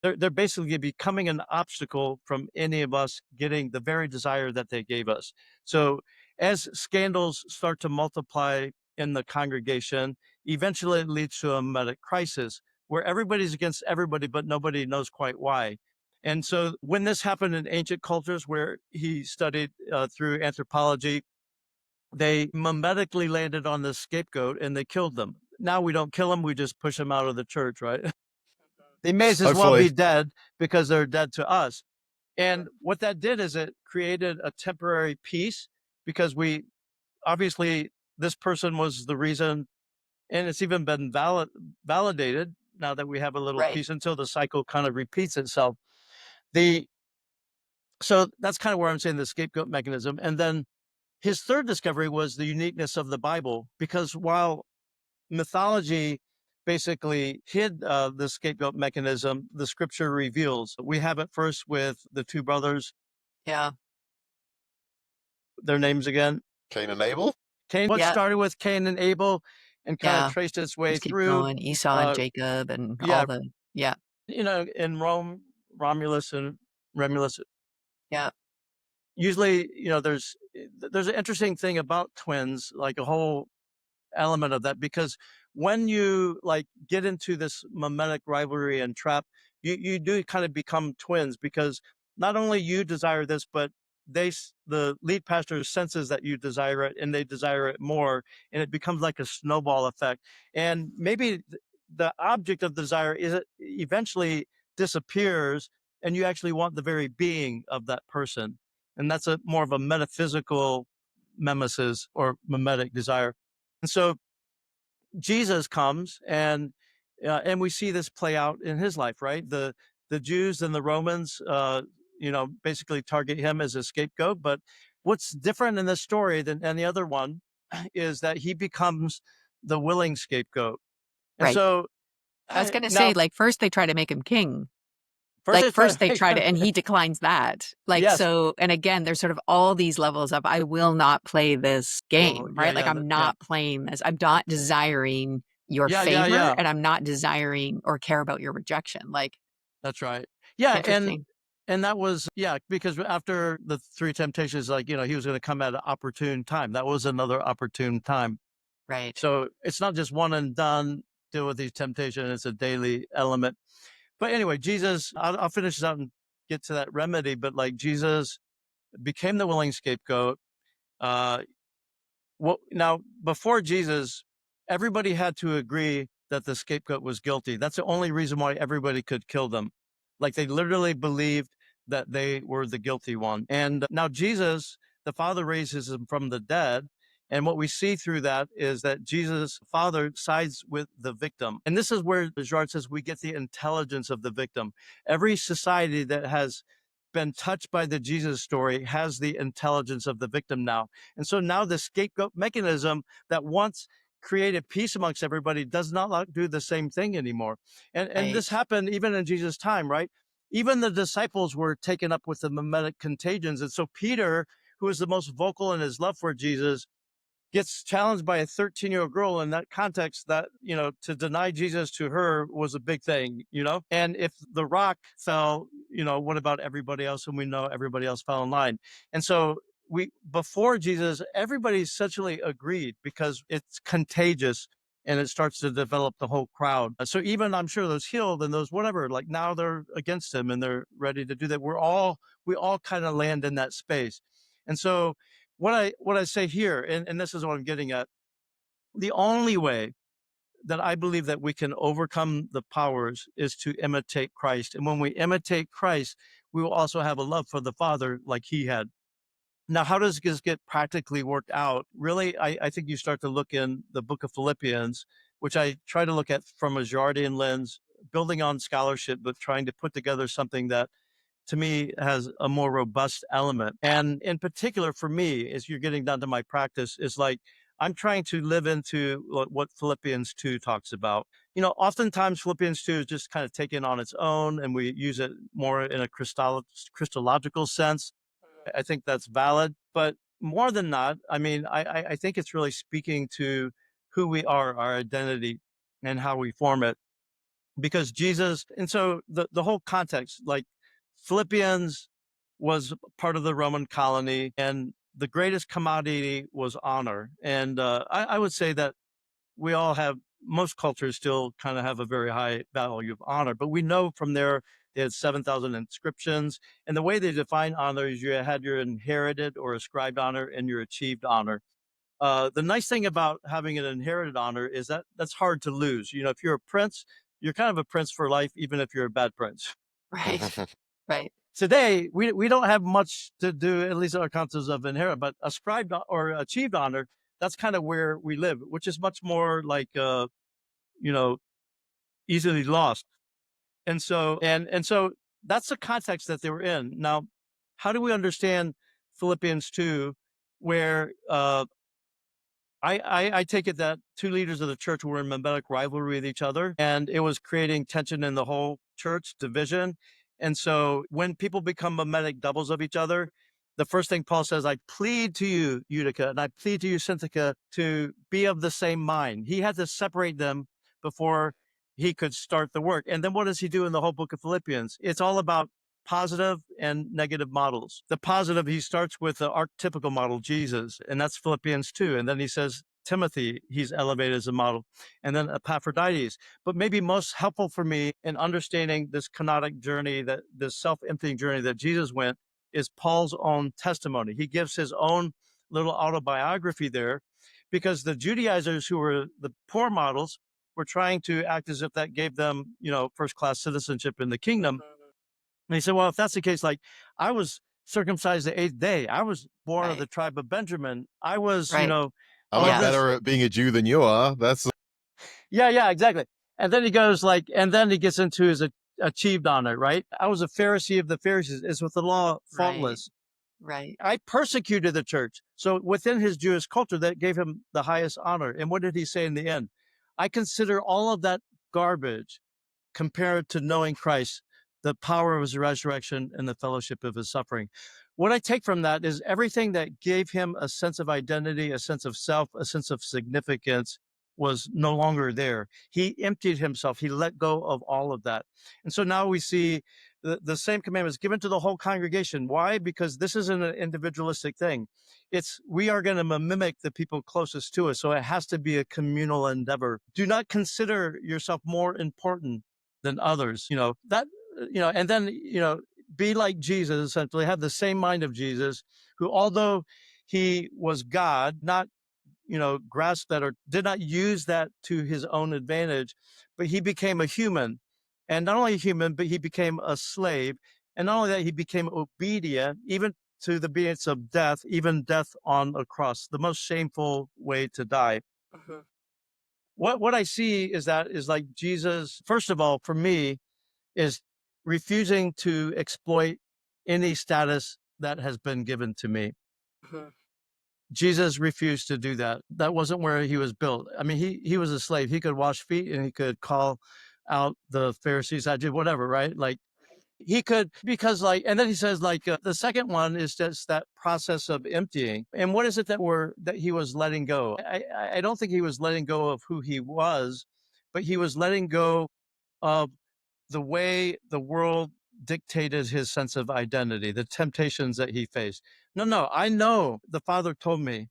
Speaker 3: they're basically becoming an obstacle from any of us getting the very desire that they gave us. So as scandals start to multiply in the congregation, eventually it leads to a mimetic crisis where everybody's against everybody, but nobody knows quite why. And so when this happened in ancient cultures where he studied through anthropology, they mimetically landed on the scapegoat and they killed them. Now we don't kill them, we just push them out of the church, right? They may as well
Speaker 2: Hopefully.
Speaker 3: be dead because they're dead to us. And what that did is it created a temporary peace because obviously this person was the reason, and it's even been validated now that we have a little
Speaker 1: Right.
Speaker 3: peace until the cycle kind of repeats itself. So that's kind of where I'm saying the scapegoat mechanism. And then his third discovery was the uniqueness of the Bible, because while mythology basically hid the scapegoat mechanism, the scripture reveals. We have it first with the two brothers,
Speaker 1: Yeah.
Speaker 3: their names again.
Speaker 2: Cain and Abel?
Speaker 3: What
Speaker 1: Yeah.
Speaker 3: started with Cain and Abel and kind of
Speaker 1: Yeah.
Speaker 3: traced its way
Speaker 1: Just keep
Speaker 3: through,
Speaker 1: going. Esau and
Speaker 3: uh,
Speaker 1: Jacob and
Speaker 3: yeah,
Speaker 1: all the yeah.
Speaker 3: in Rome, Romulus and Remulus.
Speaker 1: Yeah.
Speaker 3: Usually, there's an interesting thing about twins, like a whole element of that, because when you like get into this mimetic rivalry and trap, you do kind of become twins, because not only you desire this, but the lead pastor senses that you desire it and they desire it more, and it becomes like a snowball effect. And maybe the object of desire is it eventually disappears and you actually want the very being of that person, and that's a more of a metaphysical mimesis or mimetic desire. And so Jesus comes, and we see this play out in his life, right? The Jews and the Romans, basically target him as a scapegoat. But what's different in this story than any other one is that he becomes the willing scapegoat. And
Speaker 1: Right.
Speaker 3: so
Speaker 1: I was gonna say,
Speaker 3: now,
Speaker 1: like, first they try to make him king.
Speaker 3: first
Speaker 1: Like,
Speaker 3: they try to
Speaker 1: first they
Speaker 3: make
Speaker 1: try to
Speaker 3: him,
Speaker 1: and he declines that. Like,
Speaker 3: yes,
Speaker 1: so and again, there's sort of all these levels of, "I will not play this
Speaker 3: oh,
Speaker 1: game,"
Speaker 3: yeah,
Speaker 1: right? Like,
Speaker 3: yeah,
Speaker 1: I'm
Speaker 3: yeah,
Speaker 1: not playing this. I'm not desiring your
Speaker 3: yeah, yeah,
Speaker 1: favor,
Speaker 3: yeah.
Speaker 1: and I'm not desiring or care about your rejection. Like,
Speaker 3: That's right. Yeah,
Speaker 1: interesting.
Speaker 3: and that was, yeah, because after the three temptations, like, he was going to come at an opportune time. That was another opportune time.
Speaker 1: Right.
Speaker 3: So it's not just one and done, deal with these temptations. It's a daily element. But anyway, Jesus, I'll finish this out and get to that remedy. But like Jesus became the willing scapegoat. Uh, now, before Jesus, everybody had to agree that the scapegoat was guilty. That's the only reason why everybody could kill them. Like they literally believed that they were the guilty one. And now Jesus, the Father raises him from the dead. And what we see through that is that Jesus' Father sides with the victim. And this is where Girard says we get the intelligence of the victim. Every society that has been touched by the Jesus story has the intelligence of the victim now. And so now the scapegoat mechanism that once created peace amongst everybody does not do the same thing anymore. And this
Speaker 1: Right.
Speaker 3: happened even in Jesus' time, right? Even the disciples were taken up with the mimetic contagions. And so Peter, who was the most vocal in his love for Jesus, gets challenged by a 13-year-old girl in that context that, to deny Jesus to her was a big thing. And if the rock fell, what about everybody else? And we know everybody else fell in line. And so before Jesus, everybody essentially agreed because it's contagious and it starts to develop the whole crowd. So even I'm sure those healed and those whatever, like now they're against him and they're ready to do that. We all kind of land in that space. And so what I say here, and this is what I'm getting at, the only way that I believe that we can overcome the powers is to imitate Christ. And when we imitate Christ, we will also have a love for the Father like he had. Now, how does this get practically worked out? Really, I think you start to look in the book of Philippians, which I try to look at from a Jardian lens, building on scholarship, but trying to put together something that to me has a more robust element. And in particular for me, as you're getting down to my practice, is like I'm trying to live into what Philippians 2 talks about. Oftentimes Philippians 2 is just kind of taken on its own and we use it more in a Christological sense. I think that's valid. But more than not, I mean, I think it's really speaking to who we are, our identity, and how we form it because Jesus, and so the whole context, like Philippians was part of the Roman colony, and the greatest commodity was honor. And I would say that we all have, most cultures still kind of have a very high value of honor, but we know from there they had 7,000 inscriptions. And the way they define honor is you had your inherited or ascribed honor and your achieved honor. The nice thing about having an inherited honor is that that's hard to lose. If you're a prince, you're kind of a prince for life, even if you're a bad prince.
Speaker 1: Right. Right.
Speaker 3: Today, we don't have much to do, at least our concepts of inherit, but ascribed or achieved honor, that's kind of where we live, which is much more like, you know, easily lost. And so that's the context that they were in. Now, how do we understand Philippians 2, where I take it that two leaders of the church were in mimetic rivalry with each other, and it was creating tension in the whole church, division. And so when people become mimetic doubles of each other, the first thing Paul says, I plead to you, Utica, and I plead to you, Syntyche, to be of the same mind. He had to separate them before he could start the work. And then what does he do in the whole book of Philippians? It's all about positive and negative models. The positive, he starts with the archetypical model, Jesus, and that's Philippians 2. And then he says, Timothy, he's elevated as a model, and then Epaphroditus. But maybe most helpful for me in understanding this kenotic journey, that this self-emptying journey that Jesus went, is Paul's own testimony. He gives his own little autobiography there because the Judaizers, who were the poor models, were trying to act as if that gave them, first-class citizenship in the kingdom. And he said, well, if that's the case, like I was circumcised the 8th day. I was born of
Speaker 1: Right.
Speaker 3: the tribe of Benjamin. I was,
Speaker 1: Right.
Speaker 2: I'm
Speaker 1: Yeah.
Speaker 2: better at being a Jew than you are. That's
Speaker 3: Yeah, exactly. And then he goes and then he gets into his achieved honor, right? I was a Pharisee of the Pharisees. Is with the law faultless.
Speaker 1: Right.
Speaker 3: I persecuted the church. So within his Jewish culture, that gave him the highest honor. And what did he say in the end? I consider all of that garbage compared to knowing Christ, the power of his resurrection and the fellowship of his suffering. What I take from that is everything that gave him a sense of identity, a sense of self, a sense of significance was no longer there. He emptied himself. He let go of all of that. And so now we see the same commandments given to the whole congregation. Why? Because this isn't an individualistic thing. We are going to mimic the people closest to us. So it has to be a communal endeavor. Do not consider yourself more important than others, and then, be like Jesus, essentially have the same mind of Jesus, who, although he was God, not, grasped that or did not use that to his own advantage, but he became a human, and not only a human, but he became a slave. And not only that, he became obedient, even to the obedience of death, even death on a cross, the most shameful way to die.
Speaker 1: Mhm.
Speaker 3: What I see is like Jesus, first of all, for me, is refusing to exploit any status that has been given to me.
Speaker 1: Mhm.
Speaker 3: Jesus refused to do that. That wasn't where he was built. I mean, he was a slave. He could wash feet and he could call out the Pharisees. I did whatever, right? Like he could, because like, and then he says like the second one is just that process of emptying. And what is it that he was letting go? I don't think he was letting go of who he was, but he was letting go of the way the world dictated his sense of identity, the temptations that he faced. No, I know the Father told me,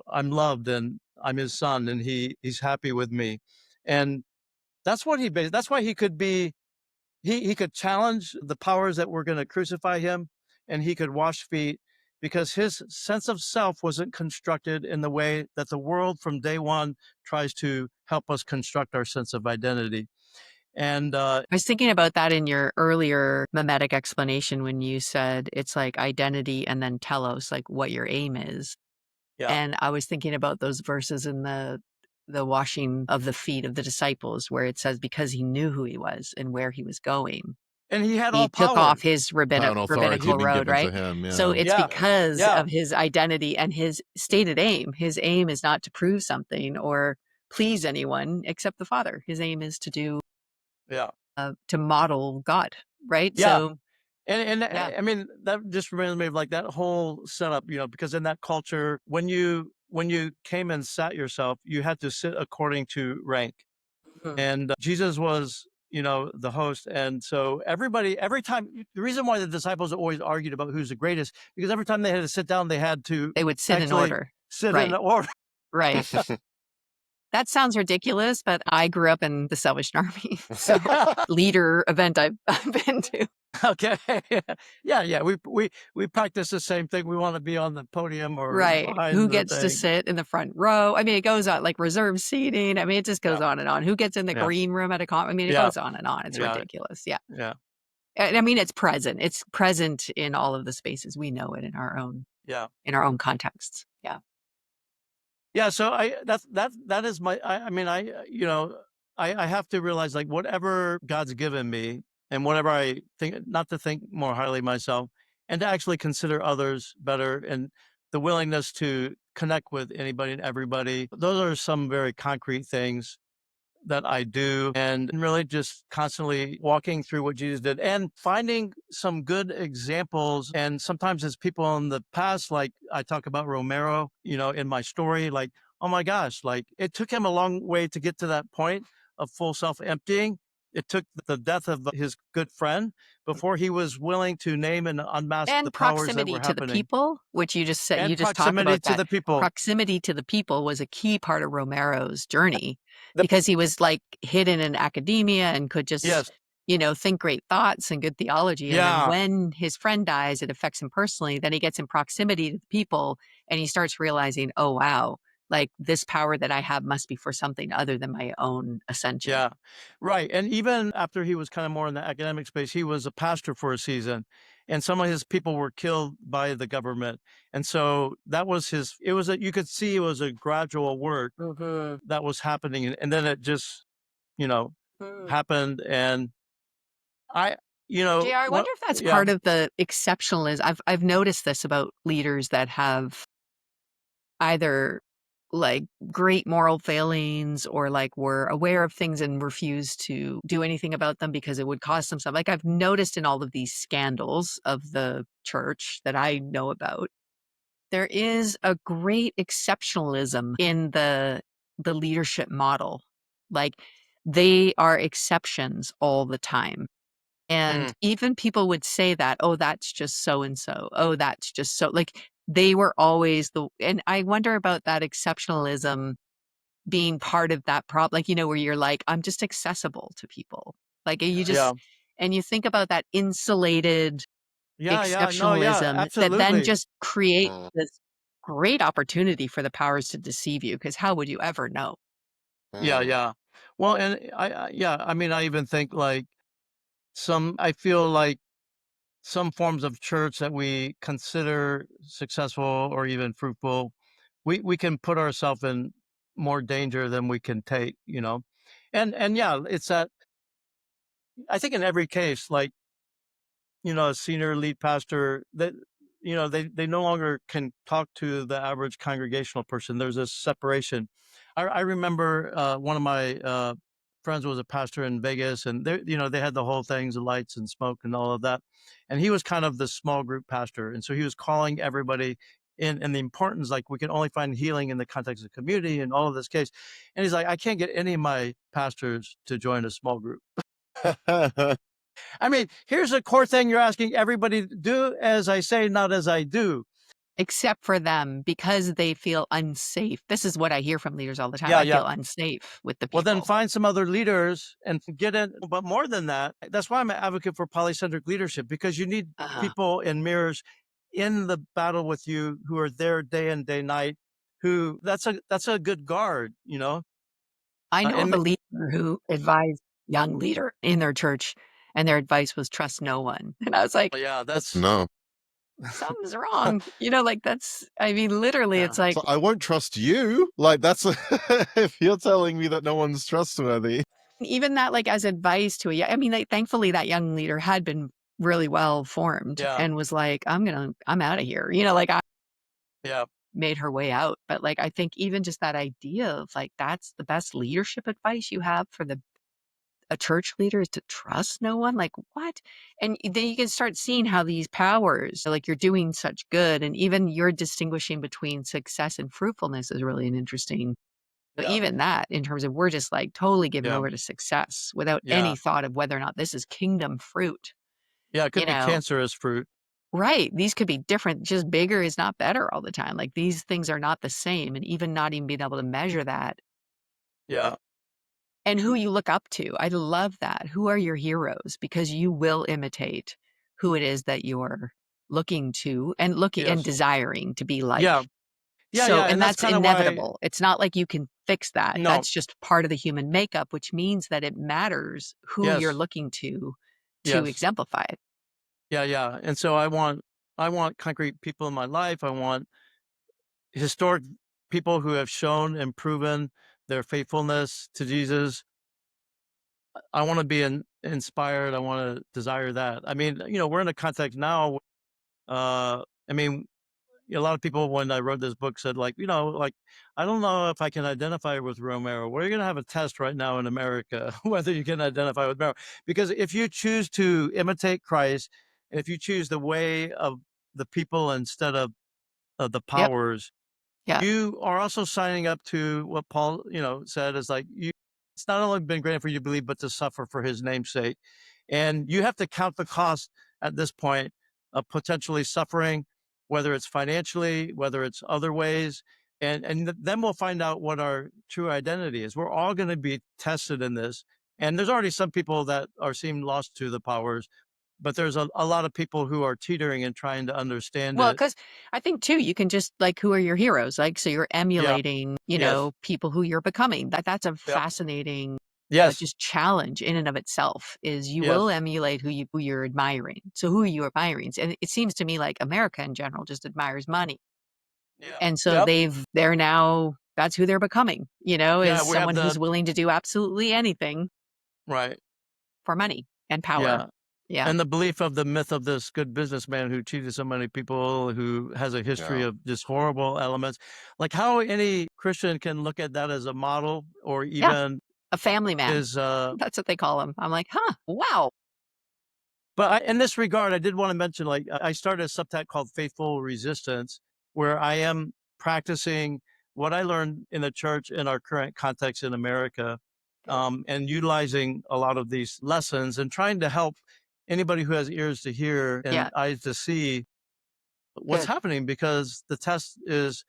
Speaker 3: I'm loved and I'm his son and he's happy with me. And that's what that's why he could be, he could challenge the powers that were going to crucify him, and he could wash feet because his sense of self wasn't constructed in the way that the world from day one tries to help us construct our sense of identity. And
Speaker 1: I was thinking about that in your earlier mimetic explanation when you said it's like identity and then telos, like what your aim is.
Speaker 3: yeah,
Speaker 1: And I was thinking about those verses in the washing of the feet of the disciples where it says because he knew who he was and where he was going,
Speaker 3: and he had all
Speaker 1: he took
Speaker 3: power.
Speaker 1: off his
Speaker 2: Power and authority
Speaker 1: rabbinical
Speaker 2: had been
Speaker 1: robe,
Speaker 2: given to
Speaker 1: right?
Speaker 2: him.
Speaker 1: So
Speaker 2: Yeah.
Speaker 1: it's
Speaker 3: Yeah,
Speaker 1: because
Speaker 3: yeah,
Speaker 1: of his identity and his stated aim. His aim is not to prove something or please anyone except the Father. His aim is to do
Speaker 3: yeah,
Speaker 1: to model God, right?
Speaker 3: yeah.
Speaker 1: So
Speaker 3: And
Speaker 1: yeah,
Speaker 3: I mean, that just reminds me of like that whole setup, because in that culture, when you came and sat yourself, you had to sit according to rank.
Speaker 1: Mhm.
Speaker 3: And Jesus was, the host. And so every time, the reason why the disciples always argued about who's the greatest, because every time they had to sit down, they had to
Speaker 1: they would sit in
Speaker 3: actually
Speaker 1: order.
Speaker 3: sit in
Speaker 1: Right,
Speaker 3: order.
Speaker 1: right. That sounds ridiculous, but I grew up in the Salvation Army, so leader event I've been to.
Speaker 3: Okay. Yeah, yeah. We practice the same thing. We want to be on the podium or
Speaker 1: Right.
Speaker 3: behind
Speaker 1: Who
Speaker 3: the
Speaker 1: gets to
Speaker 3: thing.
Speaker 1: sit in the front row? I mean, it goes on like reserved seating. I mean, it just
Speaker 3: Yeah,
Speaker 1: goes on and on. Who gets in the
Speaker 3: yeah,
Speaker 1: green room at a con? I mean, it
Speaker 3: yeah,
Speaker 1: goes on and on. It's
Speaker 3: yeah,
Speaker 1: ridiculous. Yeah.
Speaker 3: yeah,
Speaker 1: And I mean, it's present. It's present in all of the spaces. We know it
Speaker 3: yeah.
Speaker 1: in our own contexts. Yeah.
Speaker 3: Yeah, so that is I mean, I have to realize like whatever God's given me and whatever I think, not to think more highly of myself and to actually consider others better and the willingness to connect with anybody and everybody. Those are some very concrete things that I do, and really just constantly walking through what Jesus did and finding some good examples. And sometimes it's people in the past, like I talk about Romero, in my story, like, oh my gosh, like it took him a long way to get to that point of full self emptying. It took the death of his good friend before he was willing to name and unmask the
Speaker 1: And
Speaker 3: powers that
Speaker 1: proximity
Speaker 3: were
Speaker 1: to the
Speaker 3: happening,
Speaker 1: people, which you just said, you
Speaker 3: and
Speaker 1: just talked
Speaker 3: proximity
Speaker 1: about
Speaker 3: to
Speaker 1: that.
Speaker 3: the people.
Speaker 1: Proximity to the people was a key part of Romero's journey
Speaker 3: The,
Speaker 1: because he was like hidden in academia and could just,
Speaker 3: yes.
Speaker 1: think great thoughts and good theology. And then
Speaker 3: Yeah.
Speaker 1: when his friend dies, it affects him personally. Then he gets in proximity to the people and he starts realizing, oh, wow, like this power that I have must be for something other than my own ascension.
Speaker 3: Yeah, right. And even after he was kind of more in the academic space, he was a pastor for a season, and some of his people were killed by the government. And so that was it was you could see it was a gradual work
Speaker 1: Mhm.
Speaker 3: that was happening. And then it just, you know,
Speaker 1: Mm.
Speaker 3: happened. And I,
Speaker 1: JR, I
Speaker 3: what,
Speaker 1: wonder if that's
Speaker 3: yeah,
Speaker 1: part of the exceptionalism. I've noticed this about leaders that have either like great moral failings or like were aware of things and refused to do anything about them because it would cost them something. Like I've noticed in all of these scandals of the church that I know about, there is a great exceptionalism in the leadership model. Like they are exceptions all the time. And
Speaker 3: mm,
Speaker 1: even people would say that, "Oh, that's just so and so. Oh, that's just so," like, they were always and I wonder about that exceptionalism being part of that problem, like, where you're like, "I'm just accessible to people." Like, you
Speaker 3: yeah,
Speaker 1: just and you think about that insulated
Speaker 3: yeah, yeah, no, yeah,
Speaker 1: exceptionalism that then
Speaker 3: absolutely,
Speaker 1: just creates
Speaker 2: Mm,
Speaker 1: this great opportunity for the powers to deceive you. Because how would you ever know?
Speaker 3: yeah,
Speaker 2: mm.
Speaker 3: yeah. Well, and yeah, I mean, I even think like I feel like some forms of church that we consider successful or even fruitful, we can put ourselves in more danger than we can take. And yeah, it's that I think in every case, like a senior lead pastor, that, they no longer can talk to the average congregational person. There's this separation. I remember one of my friends was a pastor in Vegas, and they had the whole things, the lights and smoke and all of that. And he was kind of the small group pastor. And so he was calling everybody in, and the importance, like we can only find healing in the context of community and all of this case. And he's like, I can't get any of my pastors to join a small group. I mean, here's a core thing you're asking everybody to do as I say, not as I do.
Speaker 1: Except for them, because they feel unsafe. This is what I hear from leaders all the time.
Speaker 3: Yeah,
Speaker 1: I
Speaker 3: yeah.
Speaker 1: feel unsafe with the people.
Speaker 3: Well, then find some other leaders and get in. But more than that, that's why I'm an advocate for polycentric leadership, because you need people in mirrors in the battle with you who are there day in, day night, who that's a good guard,
Speaker 1: I know
Speaker 3: and
Speaker 1: of a leader who advised young leader in their church, and their advice was trust no one. And I was like,
Speaker 3: yeah, that's
Speaker 2: No.
Speaker 1: something's wrong. I mean, literally,
Speaker 3: Yeah.
Speaker 1: it's like,
Speaker 2: So I won't trust you. Like that's if you're telling me that no one's trustworthy.
Speaker 1: even that, like, as advice to I mean, like, thankfully that young leader had been really well formed
Speaker 3: Yeah.
Speaker 1: and was like, I'm out of here. Like I
Speaker 3: Yeah.
Speaker 1: made her way out. But like, I think even just that idea of like, that's the best leadership advice you have for a church leader is to trust no one. Like what? And then you can start seeing how these powers, like you're doing such good. And even you're distinguishing between success and fruitfulness is really an interesting,
Speaker 3: Yeah.
Speaker 1: even that in terms of we're just like totally given
Speaker 3: Yeah.
Speaker 1: over to success without
Speaker 3: Yeah.
Speaker 1: any thought of whether or not this is kingdom fruit.
Speaker 3: Yeah, it could be cancerous fruit.
Speaker 1: Right. These could be different. Just bigger is not better all the time. Like these things are not the same. And even not even being able to measure that.
Speaker 3: Yeah.
Speaker 1: And who you look up to. I love that. Who are your heroes? Because you will imitate who it is that you're looking to and and desiring to be like.
Speaker 3: Yeah. Yeah.
Speaker 1: So,
Speaker 3: Yeah.
Speaker 1: and that's
Speaker 3: kind of
Speaker 1: inevitable. It's not like you can fix that.
Speaker 3: No.
Speaker 1: That's just part of the human makeup, which means that it matters who you're looking to exemplify it.
Speaker 3: Yeah. Yeah. And so I want concrete people in my life. I want historic people who have shown and proven their faithfulness to Jesus. I want to be inspired. I want to desire that. I mean, we're in a context now. I mean, a lot of people, when I wrote this book, said like, I don't know if I can identify with Romero. We're going to have a test right now in America, whether you can identify with Romero. Because if you choose to imitate Christ, and if you choose the way of the people instead of the powers, you are also signing up to what Paul, said is like, it's not only been granted for you to believe, but to suffer for his name's sake. And you have to count the cost at this point of potentially suffering, whether it's financially, whether it's other ways. And then we'll find out what our true identity is. We're all going to be tested in this. And there's already some people that seem lost to the powers, but there's a lot of people who are teetering and trying to understand
Speaker 1: Well,
Speaker 3: it.
Speaker 1: because I think too, you can just like, who are your heroes? Like, so you're emulating, people who you're becoming. That's a fascinating just challenge in and of itself is you will emulate who you're admiring. So who are you admiring? And it seems to me like America in general just admires money.
Speaker 3: Yeah.
Speaker 1: And so they're now, that's who they're becoming, is someone who's willing to do absolutely anything for money and power. Yeah.
Speaker 3: And the belief of the myth of this good businessman who cheated so many people, who has a history of just horrible elements. Like how any Christian can look at that as a model or even
Speaker 1: a family man. That's what they call him. I'm like, wow.
Speaker 3: But in this regard, I did want to mention, like, I started a subtact called Faithful Resistance, where I am practicing what I learned in the church in our current context in America, and utilizing a lot of these lessons and trying to help anybody who has ears to hear and eyes to see what's happening, because the test is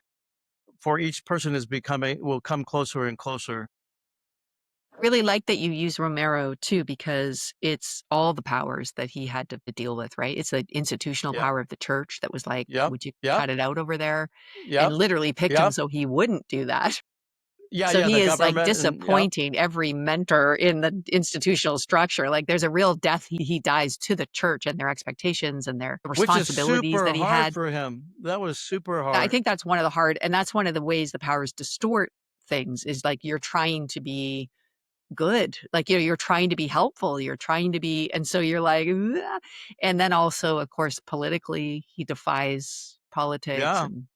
Speaker 3: for each person will come closer and closer.
Speaker 1: I really like that you use Romero too, because it's all the powers that he had to deal with, right? It's the institutional power of the church that was like, would you cut it out over there? And literally picked him so he wouldn't do that. So he is like disappointing every mentor in the institutional structure. Like there's a real death he dies to the church and their expectations and their responsibilities that he had
Speaker 3: for him. That was super hard.
Speaker 1: I think that's one of the hard, and that's one of the ways the powers distort things is like you're trying to be good. Like, you're trying to be helpful. You're trying to be, and so you're like, "Ugh." And then also, of course, politically, he defies politics
Speaker 3: Yeah.
Speaker 1: and,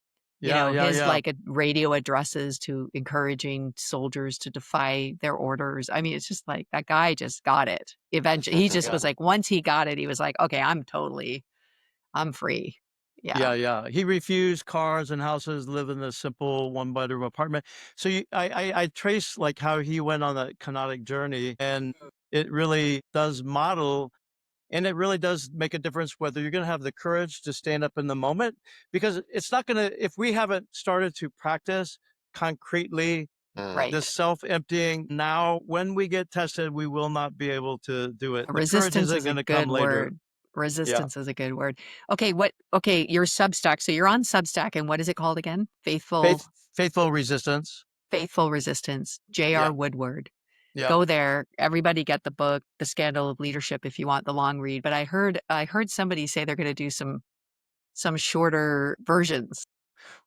Speaker 3: Yeah. Yeah.
Speaker 1: his
Speaker 3: Yeah.
Speaker 1: like radio addresses to encouraging soldiers to defy their orders. I mean, it's just like that guy just got it. Eventually, he just
Speaker 3: Yeah.
Speaker 1: was like, once he got it, he was like, okay, I'm free. Yeah.
Speaker 3: Yeah, yeah. He refused cars and houses, live in a simple one-bedroom apartment. So I trace like how he went on that kenotic journey, and it really does model, and it really does make a difference whether you're going to have the courage to stand up in the moment, because it's not going to, if we haven't started to practice concretely
Speaker 2: Mm.
Speaker 3: this
Speaker 1: Right.
Speaker 3: self-emptying now, when we get tested, we will not be able to do it. The courage
Speaker 1: Resistance
Speaker 3: isn't
Speaker 1: is a
Speaker 3: going to come
Speaker 1: good
Speaker 3: later.
Speaker 1: word.
Speaker 3: Yeah.
Speaker 1: Resistance is a good word. Okay, your Substack. So you're on Substack, and what is it called again?
Speaker 3: Faith, faithful resistance.
Speaker 1: Faithful Resistance, J.R.
Speaker 3: Yeah.
Speaker 1: Woodward.
Speaker 3: Yeah.
Speaker 1: Go there. Everybody get the book, The Scandal of Leadership, if you want the long read. But I heard somebody say they're gonna do some shorter versions. Is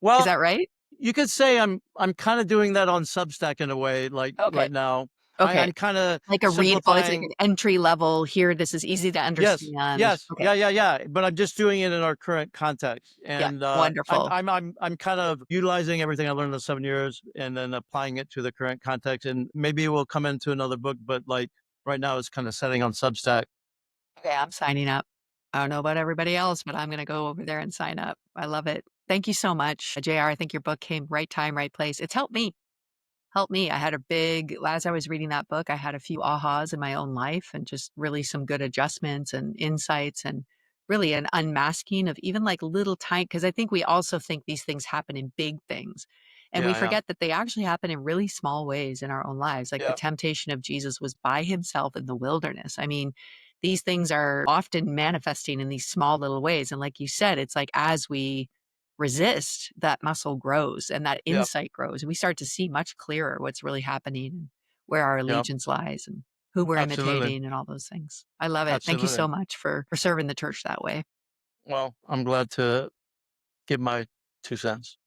Speaker 3: Well,
Speaker 1: that right?
Speaker 3: you could say I'm kind of doing that on Substack in a way, like
Speaker 1: Okay.
Speaker 3: right now.
Speaker 1: Okay.
Speaker 3: I'm kind of
Speaker 1: Like a readable, it's like
Speaker 3: simplifying.
Speaker 1: an entry level, here, this is easy to
Speaker 3: Yes,
Speaker 1: understand.
Speaker 3: yes,
Speaker 1: Okay.
Speaker 3: yeah, yeah, yeah. But I'm just doing it in our current context,
Speaker 1: Yeah,
Speaker 3: and
Speaker 1: wonderful.
Speaker 3: I'm kind of utilizing everything I learned in the 7 years, and then applying it to the current context. And maybe it will come into another book, but like right now, it's kind of setting on Substack.
Speaker 1: Okay, I'm signing up. I don't know about everybody else, but I'm gonna go over there and sign up. I love it. Thank you so much, JR. I think your book came right time, right place. It's helped me. I had a big as I was reading that book, I had a few ahas in my own life and just really some good adjustments and insights and really an unmasking of even like little tiny, because I think we also think these things happen in big things. And we
Speaker 3: Yeah, yeah,
Speaker 1: forget that they actually happen in really small ways in our own lives. Like the
Speaker 3: yeah,
Speaker 1: temptation of Jesus was by himself in the wilderness. I mean, these things are often manifesting in these small little ways. And like you said, it's like as we resist, that muscle grows and that
Speaker 3: yeah,
Speaker 1: insight grows. And we start to see much clearer what's really happening and where our
Speaker 3: yeah.
Speaker 1: allegiance lies and who we're
Speaker 3: Absolutely,
Speaker 1: imitating and all those things. I love it. Thank you so
Speaker 3: absolutely.
Speaker 1: much for serving the church that way.
Speaker 3: Well, I'm glad to give my 2 cents.